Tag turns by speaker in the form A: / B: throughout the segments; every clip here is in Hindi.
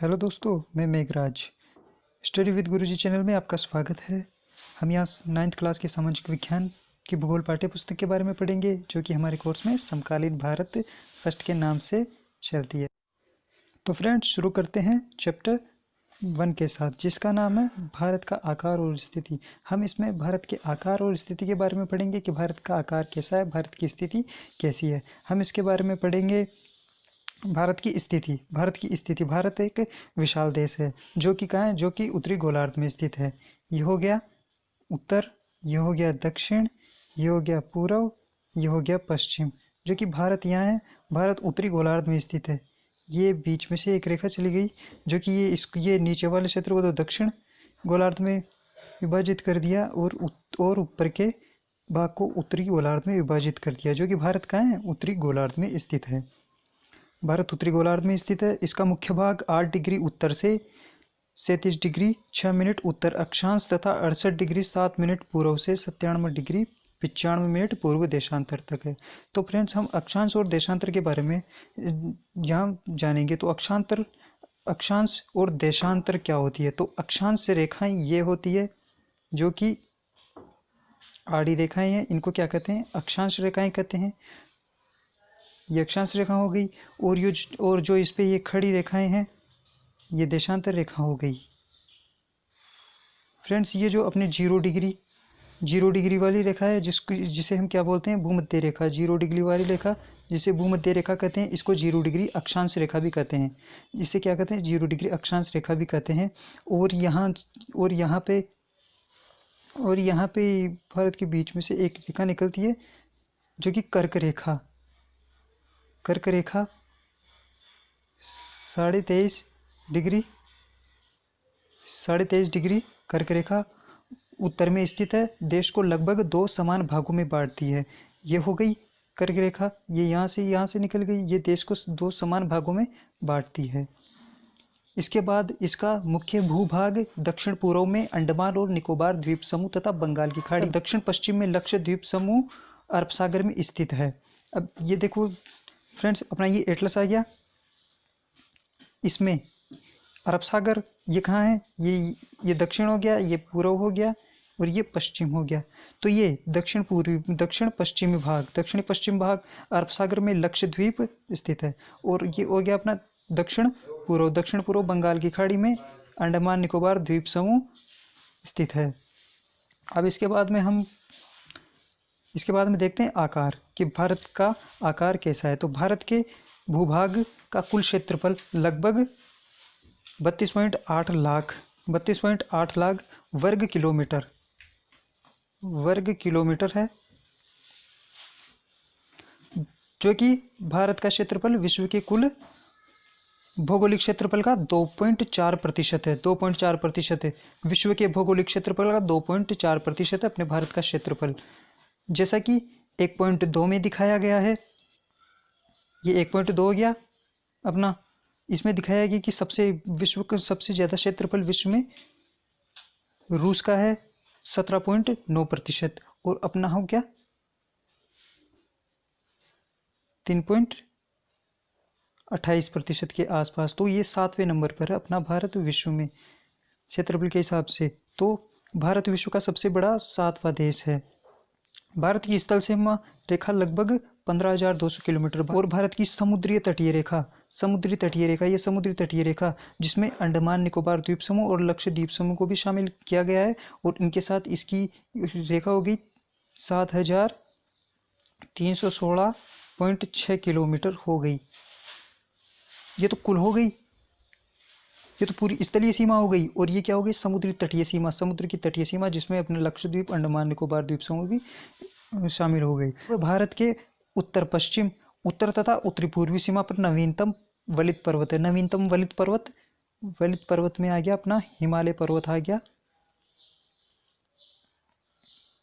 A: हेलो दोस्तों, मैं Meghraj. Study with Guruji channel में आपका स्वागत है। हम यहाँ 9th क्लास के सामाजिक विज्ञान की भूगोल पाठ्य पुस्तक के बारे में पढ़ेंगे, जो कि हमारे कोर्स में समकालीन भारत फर्स्ट के नाम से चलती है। तो फ्रेंड्स, शुरू करते हैं चैप्टर 1 के साथ, जिसका नाम है भारत का आकार और स्थिति। हम इसमें भारत के आकार और स्थिति के बारे में पढ़ेंगे कि भारत का आकार कैसा है, भारत की स्थिति कैसी है। हम इसके बारे में पढ़ेंगे भारत एक विशाल देश है, जो कि कहाँ है, जो कि उत्तरी गोलार्ध में स्थित है। ये हो गया उत्तर, ये हो गया दक्षिण, ये हो गया पूर्व, ये हो गया पश्चिम। जो कि भारत यहाँ है, भारत उत्तरी गोलार्ध में स्थित है। ये बीच में से एक रेखा चली गई, जो कि ये नीचे वाले क्षेत्र को तो दक्षिण गोलार्ध में विभाजित कर दिया, और ऊपर के भाग को उत्तरी गोलार्ध में विभाजित कर दिया, जो कि भारत कहाँ है, उत्तरी गोलार्ध में स्थित है। भारत उत्तरी गोलार्ध में स्थित है। इसका मुख्य भाग 8 डिग्री उत्तर से 37 डिग्री 6 मिनट उत्तर अक्षांश तथा 68 डिग्री 7 मिनट पूर्व से 97 डिग्री 95 मिनट पूर्व देशांतर तक है। तो फ्रेंड्स, हम अक्षांश और देशांतर के बारे में यहाँ जानेंगे। तो अक्षांश और देशांतर क्या होती है। तो अक्षांश से रेखाएं ये होती है, जो कि आड़ी रेखाएं हैं, इनको क्या कहते हैं, अक्षांश रेखाएं कहते हैं। ये अक्षांश रेखा हो गई, और जो इस पे ये खड़ी रेखाएं हैं, ये देशांतर रेखा हो गई। फ्रेंड्स, ये जो अपने जीरो डिग्री वाली रेखा है, जिसे हम क्या बोलते हैं, भूमध्य रेखा। 0 डिग्री वाली रेखा जिसे भूमध्य रेखा कहते हैं, इसको 0 डिग्री अक्षांश रेखा भी कहते हैं। इसे क्या कहते हैं, 0 डिग्री अक्षांश रेखा भी कहते हैं। और यहाँ पे भारत के बीच में से एक रेखा निकलती है, जो कि कर्क रेखा 23.5 डिग्री कर्क रेखा उत्तर में स्थित है। देश को लगभग 2 समान भागों में बांटती है। ये हो गई कर्क रेखा, ये यहाँ से निकल गई, ये देश को 2 समान भागों में बांटती है। इसके बाद इसका मुख्य भूभाग दक्षिण पूर्व में अंडमान और निकोबार द्वीप समूह तथा बंगाल की खाड़ी, दक्षिण पश्चिम में लक्षद्वीप समूह अरब सागर में स्थित है। अब ये देखो फ्रेंड्स, अपना ये एटलस आ गया, इसमें अरब सागर ये कहाँ है, ये दक्षिण हो गया, ये पूर्व हो गया, और ये पश्चिम हो गया। तो ये दक्षिण पश्चिम भाग अरब सागर में लक्षद्वीप स्थित है। और ये हो गया अपना दक्षिण पूर्व बंगाल की खाड़ी में अंडमान निकोबार द्वीप समूह स्थित है। अब इसके बाद में देखते हैं आकार, कि भारत का आकार कैसा है। तो भारत के भूभाग का कुल क्षेत्रफल लगभग 32.8 लाख वर्ग किलोमीटर है, जो कि भारत का क्षेत्रफल विश्व के कुल भौगोलिक क्षेत्रफल का 2.4% है। 2.4% है विश्व के भौगोलिक क्षेत्रफल का 2.4% है अपने भारत का क्षेत्रफल, जैसा कि 1.2 में दिखाया गया है। ये 1.2 हो गया अपना। इसमें दिखाया गया कि विश्व का सबसे ज़्यादा क्षेत्रफल विश्व में रूस का है 17.9%, और अपना हो गया 3.28% के आसपास। तो ये 7वें नंबर पर है अपना भारत विश्व में क्षेत्रफल के हिसाब से। तो भारत विश्व का सबसे बड़ा 7वां देश है। भारत की स्थल सीमा रेखा लगभग 15,200 किलोमीटर, और भारत की समुद्री तटीय रेखा जिसमें अंडमान निकोबार द्वीप समूह और लक्षद्वीप समूह को भी शामिल किया गया है, और इनके साथ इसकी रेखा हो गई 7,316.6 किलोमीटर हो गई। ये तो कुल हो गई, ये तो पूरी स्थलीय सीमा हो गई। और ये क्या हो गई, समुद्र की तटीय सीमा, जिसमें अपने लक्षद्वीप, अंडमान निकोबार द्वीप समूह भी शामिल हो गई। तो भारत के उत्तर तथा उत्तरी पूर्वी सीमा पर नवीनतम वलित पर्वत है। वलित पर्वत में आ गया अपना हिमालय पर्वत आ गया।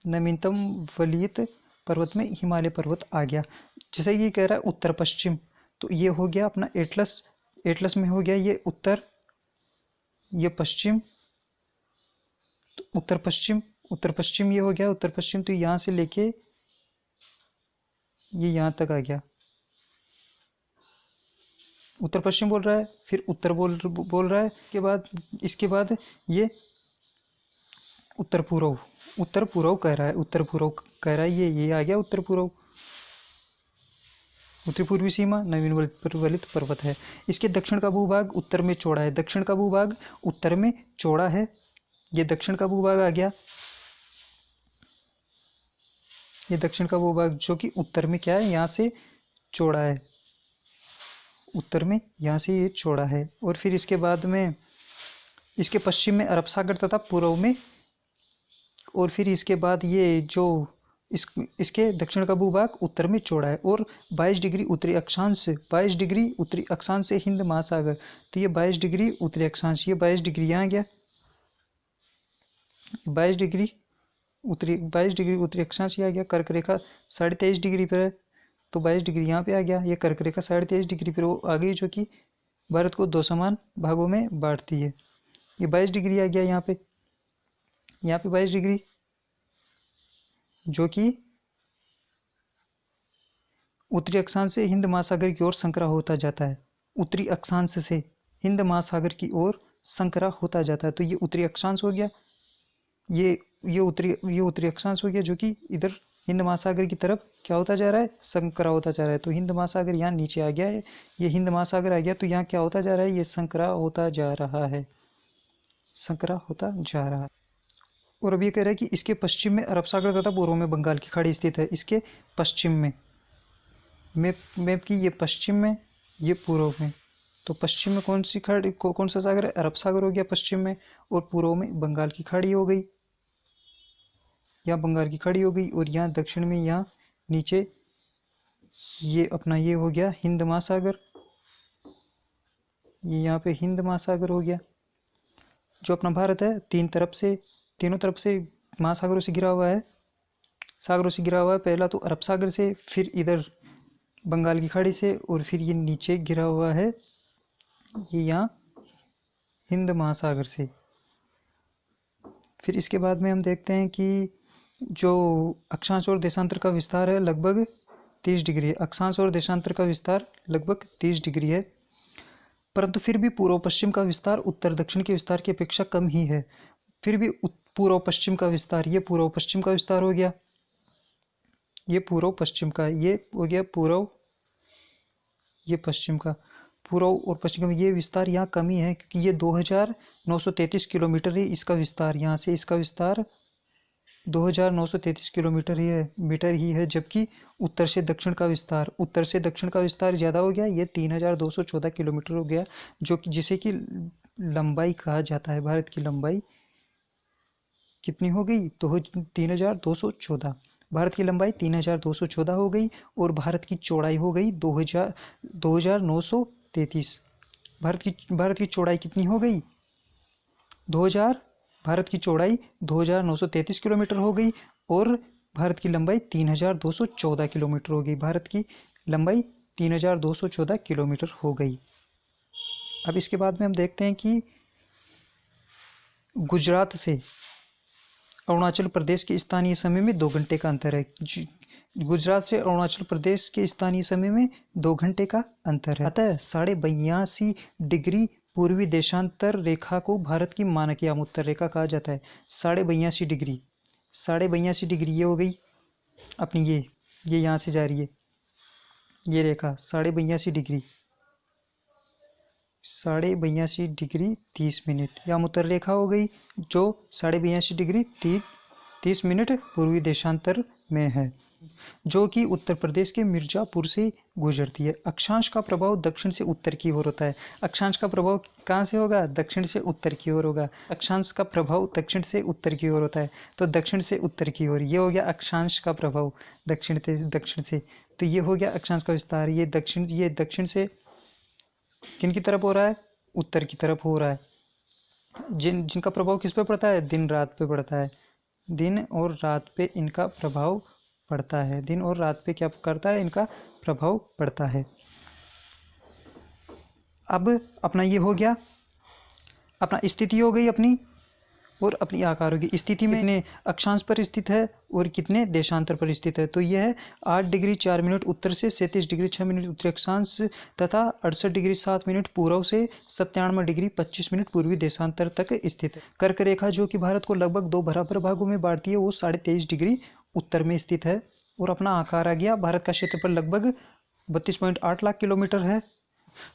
A: नवीनतम वलित पर्वत में हिमालय पर्वत आ गया। जैसे ये कह रहा है उत्तर पश्चिम, तो ये हो गया अपना एटलस में हो गया ये उत्तर, ये पश्चिम, तो उत्तर पश्चिम ये हो गया उत्तर पश्चिम। तो यहाँ से लेके ये यहाँ तक आ गया। उत्तर पश्चिम बोल रहा है, फिर उत्तर बोल रहा है, इसके बाद ये उत्तर पूर्व, उत्तर पूर्व कह रहा है, उत्तर पूर्व कह रहा है, ये आ गया उत्तर पूर्व। उत्तरी पूर्वी सीमा नवीन वलित पर्वत है। इसके दक्षिण का भूभाग उत्तर में चौड़ा है, दक्षिण का भूभाग उत्तर में चौड़ा है, ये दक्षिण का भूभाग आ गया। ये दक्षिण का भूभाग जो कि उत्तर में क्या है, यहाँ से चौड़ा है, उत्तर में यहाँ से ये चौड़ा है। और फिर इसके बाद में इसके पश्चिम में अरब सागर तथा पूर्व में, और फिर इसके बाद ये जो इसके दक्षिण का भूभाग उत्तर में चौड़ा है और 22 डिग्री उत्तरी अक्षांश से 22 डिग्री उत्तरी अक्षांश से हिंद महासागर। तो ये 22 डिग्री उत्तरी अक्षांश, ये 22 डिग्री यहाँ गया, 22 डिग्री उत्तरी अक्षांश यहाँ गया। कर्क रेखा 23.5 डिग्री पर है, तो 22 डिग्री यहाँ पे आ गया। ये कर्क रेखा 23.5 डिग्री पर आ गई, जो कि भारत को 2 समान भागों में बांटती है। ये 22 डिग्री आ गया यहाँ पे 22 डिग्री, जो कि उत्तरी अक्षांश से हिंद महासागर की ओर संकरा होता जाता है, उत्तरी अक्षांश से हिंद महासागर की ओर संकरा होता जाता है। तो ये उत्तरी अक्षांश हो गया, ये उत्तरी अक्षांश हो गया, जो कि इधर हिंद महासागर की तरफ क्या होता जा रहा है, संकरा होता जा रहा है। तो हिंद महासागर यहाँ नीचे आ गया है, ये हिंद महासागर आ गया, तो यहाँ क्या होता जा रहा है, ये संकरा होता जा रहा है, संकरा होता जा रहा है। और अब ये कह रहा है कि इसके पश्चिम में अरब सागर तथा पूर्व में बंगाल की खाड़ी स्थित है। इसके पश्चिम में मैप की ये पश्चिम में, ये पूर्व में। तो पश्चिम में कौन सी खाड़ी, कौन सा सागर है, अरब सागर हो गया पश्चिम में, और पूर्व में बंगाल की खाड़ी हो गई, यहाँ बंगाल की खाड़ी हो गई। और यहाँ दक्षिण में, यहाँ नीचे ये अपना ये हो गया हिंद महासागर, ये यहाँ पे हिंद महासागर हो गया। जो अपना भारत है तीनों तरफ से महासागरों से घिरा हुआ है, सागरों से घिरा हुआ है। पहला तो अरब सागर से, फिर इधर बंगाल की खाड़ी से, और फिर ये नीचे घिरा हुआ है ये यहाँ हिंद महासागर से। फिर इसके बाद में हम देखते हैं कि जो अक्षांश और देशांतर का विस्तार है लगभग 30 डिग्री है, अक्षांश और देशांतर का विस्तार लगभग 30 डिग्री है। परंतु फिर भी पूर्व पश्चिम का विस्तार उत्तर दक्षिण के विस्तार की अपेक्षा कम ही है। फिर भी पूर्व पश्चिम का विस्तार, ये पूर्व पश्चिम का विस्तार हो गया, ये पूर्व पश्चिम का, ये हो गया पूर्व, ये पश्चिम का। पूर्व और पश्चिम में ये विस्तार यहाँ कमी है, क्योंकि ये 2933 किलोमीटर है इसका विस्तार, यहाँ से इसका विस्तार 2933 किलोमीटर ही है, जबकि उत्तर से दक्षिण का विस्तार ज़्यादा हो गया, ये 3214 किलोमीटर हो गया, जो कि जिसे कि लंबाई कहा जाता है। भारत की लंबाई कितनी हो गई, तो 3214, भारत की लंबाई 3214 हो गई, और भारत की चौड़ाई हो गई 2933। भारत की चौड़ाई कितनी हो गई, 2000, भारत की चौड़ाई 2933 किलोमीटर हो गई, और भारत की लंबाई 3214 किलोमीटर हो गई, भारत की लंबाई 3214 किलोमीटर हो गई। अब इसके बाद में हम देखते हैं कि गुजरात से अरुणाचल प्रदेश के स्थानीय समय में 2 घंटे का अंतर है। गुजरात से अरुणाचल प्रदेश के स्थानीय समय में 2 घंटे का अंतर है। अतः 82.5 डिग्री पूर्वी देशांतर रेखा को भारत की मानक याम उत्तर रेखा कहा जाता है। 82.5 डिग्री, 82.5 डिग्री ये हो गई अपनी, ये यहाँ से जा रही है ये रेखा 82.5 डिग्री, 82.5 डिग्री 30 मिनट याम उत्तर रेखा हो गई, जो 82.5 डिग्री 30 मिनट पूर्वी देशांतर में है, जो कि उत्तर प्रदेश के मिर्जापुर से गुजरती है। अक्षांश का प्रभाव दक्षिण से उत्तर की ओर होता है। अक्षांश का प्रभाव कहाँ से होगा, दक्षिण से उत्तर की ओर होगा। अक्षांश का प्रभाव दक्षिण से उत्तर की ओर होता है, तो दक्षिण से उत्तर की ओर, ये हो गया अक्षांश का प्रभाव दक्षिण से। तो ये हो गया अक्षांश का विस्तार, ये दक्षिण से किन की तरफ हो रहा है, उत्तर की तरफ हो रहा है। जिनका प्रभाव किस पे पड़ता है, दिन रात पे पड़ता है, दिन और रात पे इनका प्रभाव पड़ता है, दिन और रात पे क्या करता है, इनका प्रभाव पड़ता है। अब अपना ये हो गया, अपना स्थिति हो गई अपनी और अपनी आकारों की स्थिति में कितने अक्षांश पर स्थित है और कितने देशांतर पर स्थित है। तो यह है 8 डिग्री 4 मिनट उत्तर से 37 डिग्री 6 मिनट उत्तरी अक्षांश तथा 68 डिग्री 7 मिनट पूर्व से 97 डिग्री 25 मिनट पूर्वी देशांतर तक स्थित है। कर्क रेखा जो कि भारत को लगभग 2 बराबर भागों में बांटती है वो 23.5 डिग्री उत्तर में स्थित है। और अपना आकार आ गया, भारत का क्षेत्रफल लगभग 32.8 लाख किलोमीटर है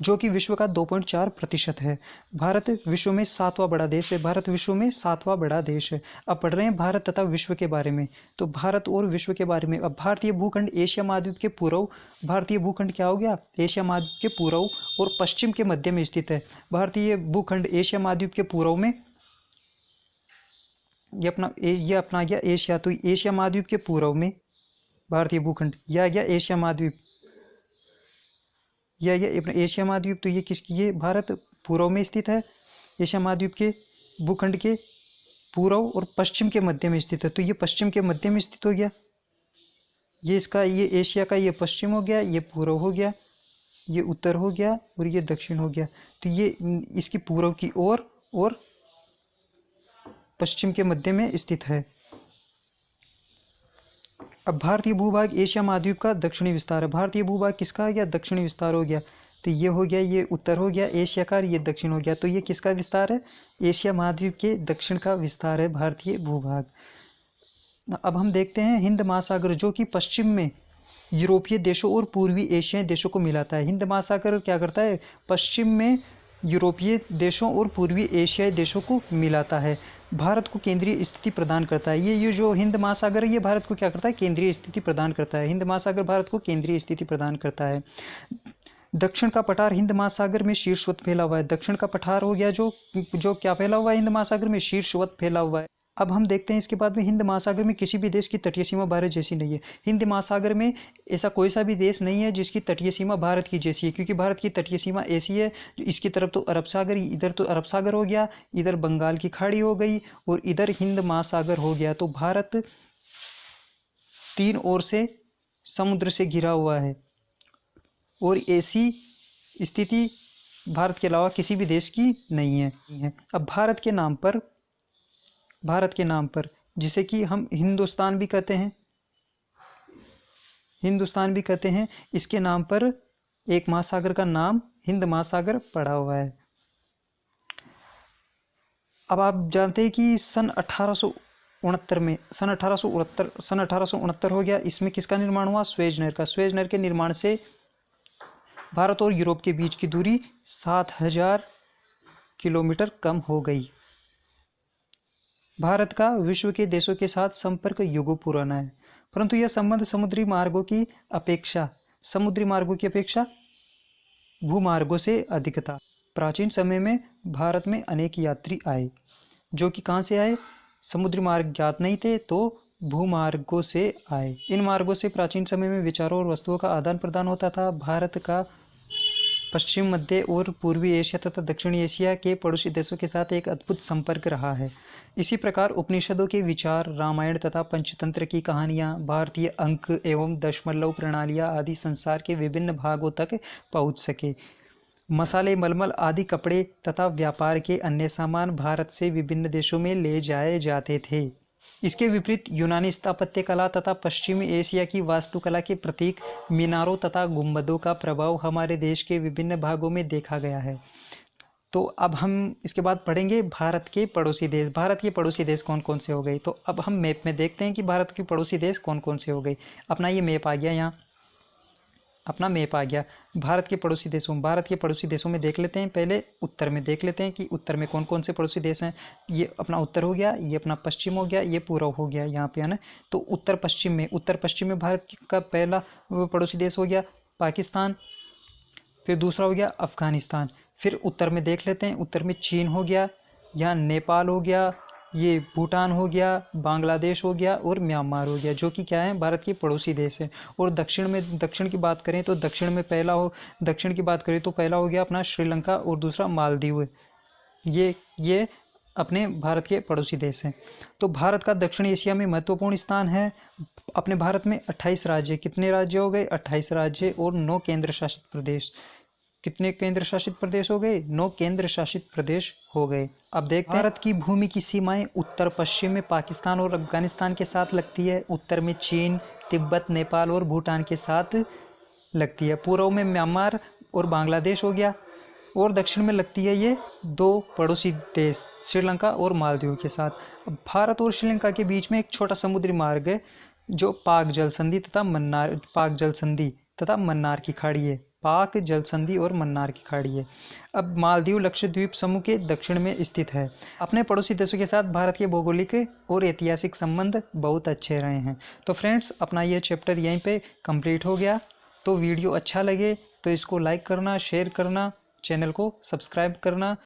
A: जो कि विश्व का 2.4% है। भारत विश्व में 7वां बड़ा देश है। भारत विश्व में 7वां बड़ा देश है। अब पढ़ रहे हैं भारत तथा विश्व के बारे में। तो भारत और विश्व के बारे में, अब भारतीय भूखंड एशिया महाद्वीप के पूर्व, भारतीय भूखंड क्या हो गया, एशिया महाद्वीप के पूर्व और पश्चिम के मध्य में स्थित है। भारतीय भूखंड एशिया महाद्वीप के पूर्व में, ये अपना गया एशिया, तो एशिया महाद्वीप के पूर्व में भारतीय भूखंड, यह गया एशिया महाद्वीप, यह अपना एशिया महाद्वीप। तो ये किसकी, ये भारत पूर्व में स्थित है, एशिया महाद्वीप के भूखंड के पूर्व और पश्चिम के मध्य में स्थित है। तो ये पश्चिम के मध्य में स्थित हो गया, ये इसका, ये एशिया का ये पश्चिम हो गया, ये पूर्व हो गया, ये उत्तर हो गया और ये दक्षिण हो गया। तो ये इसकी पूर्व की ओर और पश्चिम के मध्य में स्थित है। अब भारतीय भूभाग एशिया महाद्वीप का दक्षिणी विस्तार है। भारतीय भूभाग किसका आ गया, दक्षिणी विस्तार हो गया। तो ये हो गया, ये उत्तर हो गया एशिया का, ये दक्षिण हो गया। तो ये किसका विस्तार है, एशिया महाद्वीप के दक्षिण का विस्तार है भारतीय भूभाग। अब हम देखते हैं हिंद महासागर जो कि पश्चिम में यूरोपीय देशों और पूर्वी एशियाई देशों को मिलाता है। हिंद महासागर क्या करता है, पश्चिम में यूरोपीय देशों और पूर्वी एशियाई देशों को मिलाता है, भारत को केंद्रीय स्थिति प्रदान करता है। ये जो हिंद महासागर है ये भारत को क्या करता है, केंद्रीय स्थिति प्रदान करता है। हिंद महासागर भारत को केंद्रीय स्थिति प्रदान करता है। दक्षिण का पठार हिंद महासागर में शीर्षवत फैला हुआ है। दक्षिण का पठार हो गया जो क्या फैला हुआ है हिंद महासागर में, शीर्षवत फैला हुआ है। अब हम देखते हैं इसके बाद में, हिंद महासागर में किसी भी देश की तटीय सीमा भारत जैसी नहीं है। हिंद महासागर में ऐसा कोई सा भी देश नहीं है जिसकी तटीय सीमा भारत की जैसी है, क्योंकि भारत की तटीय सीमा ऐसी है, इसकी तरफ तो अरब सागर, इधर तो अरब सागर हो गया, इधर बंगाल की खाड़ी हो गई और इधर हिंद महासागर हो गया। तो भारत 3 ओर से समुद्र से घिरा हुआ है और ऐसी स्थिति भारत के अलावा किसी भी देश की नहीं है। अब भारत के नाम पर जिसे कि हम हिंदुस्तान भी कहते हैं, इसके नाम पर एक महासागर का नाम हिंद महासागर पड़ा हुआ है। अब आप जानते हैं कि सन 1869 हो गया, इसमें किसका निर्माण हुआ, स्वेज नहर का। स्वेज नहर के निर्माण से भारत और यूरोप के बीच की दूरी 7000 किलोमीटर कम हो गई। भारत का विश्व के देशों के साथ संपर्क युगों पुराना है, परंतु यह संबंध समुद्री मार्गों की अपेक्षा भूमार्गों से अधिक था। प्राचीन समय में भारत में अनेक यात्री आए जो कि कहाँ से आए, समुद्री मार्ग ज्ञात नहीं थे तो भूमार्गों से आए। इन मार्गों से प्राचीन समय में विचारों और वस्तुओं का आदान प्रदान होता था। भारत का पश्चिम, मध्य और पूर्वी एशिया तथा दक्षिणी एशिया के पड़ोसी देशों के साथ एक अद्भुत संपर्क रहा है। इसी प्रकार उपनिषदों के विचार, रामायण तथा पंचतंत्र की कहानियाँ, भारतीय अंक एवं दशमलव प्रणालियाँ आदि संसार के विभिन्न भागों तक पहुँच सके। मसाले, मलमल आदि कपड़े तथा व्यापार के अन्य सामान भारत से विभिन्न देशों में ले जाए जाते थे। इसके विपरीत यूनानी स्थापत्य कला तथा पश्चिमी एशिया की वास्तुकला के प्रतीक मीनारों तथा गुंबदों का प्रभाव हमारे देश के विभिन्न भागों में देखा गया है। तो अब हम इसके बाद पढ़ेंगे भारत के पड़ोसी देश। भारत के पड़ोसी देश कौन कौन से हो गए, तो अब हम मैप में देखते हैं कि भारत के पड़ोसी देश कौन कौन से हो गए। अपना ये मैप आ गया, यहाँ अपना मैप आ गया भारत के पड़ोसी देशों में देख लेते हैं। पहले उत्तर में देख लेते हैं कि उत्तर में कौन कौन से पड़ोसी देश हैं। ये अपना उत्तर हो गया, ये अपना पश्चिम हो गया, ये पूर्व हो गया यहाँ पे, है ना। तो उत्तर पश्चिम में भारत का पहला पड़ोसी देश हो गया पाकिस्तान, फिर दूसरा हो गया अफगानिस्तान। फिर उत्तर में देख लेते हैं, उत्तर में चीन हो गया, यहाँ नेपाल हो गया, ये भूटान हो गया, बांग्लादेश हो गया और म्यांमार हो गया, जो कि क्या है, भारत के पड़ोसी देश है। और दक्षिण की बात करें तो दक्षिण की बात करें तो पहला हो गया अपना श्रीलंका और दूसरा मालदीव। ये अपने भारत के पड़ोसी देश हैं। तो भारत का दक्षिण एशिया में महत्वपूर्ण स्थान है। अपने भारत में 28 राज्य, कितने राज्य हो गए, 28 राज्य और 9 केंद्र शासित प्रदेश। कितने केंद्र शासित प्रदेश हो गए? 9 केंद्र शासित प्रदेश हो गए। अब देखते हैं भारत की भूमि की सीमाएं उत्तर पश्चिम में पाकिस्तान और अफगानिस्तान के साथ लगती है, उत्तर में चीन, तिब्बत, नेपाल और भूटान के साथ लगती है, पूर्व में म्यांमार और बांग्लादेश हो गया, और दक्षिण में लगती है ये 2 पड़ोसी देश श्रीलंका और मालदीव के साथ। अब भारत और श्रीलंका के बीच में एक छोटा समुद्री मार्ग है जो पाक जल संधि तथा मन्नार की खाड़ी है। पाक जल संधि और मन्नार की खाड़ी है। अब मालदीव लक्षद्वीप समूह के दक्षिण में स्थित है। अपने पड़ोसी देशों के साथ भारत के भौगोलिक और ऐतिहासिक संबंध बहुत अच्छे रहे हैं। तो फ्रेंड्स, अपना ये चैप्टर यहीं पे कंप्लीट हो गया। तो वीडियो अच्छा लगे तो इसको लाइक करना, शेयर करना, चैनल को सब्सक्राइब करना।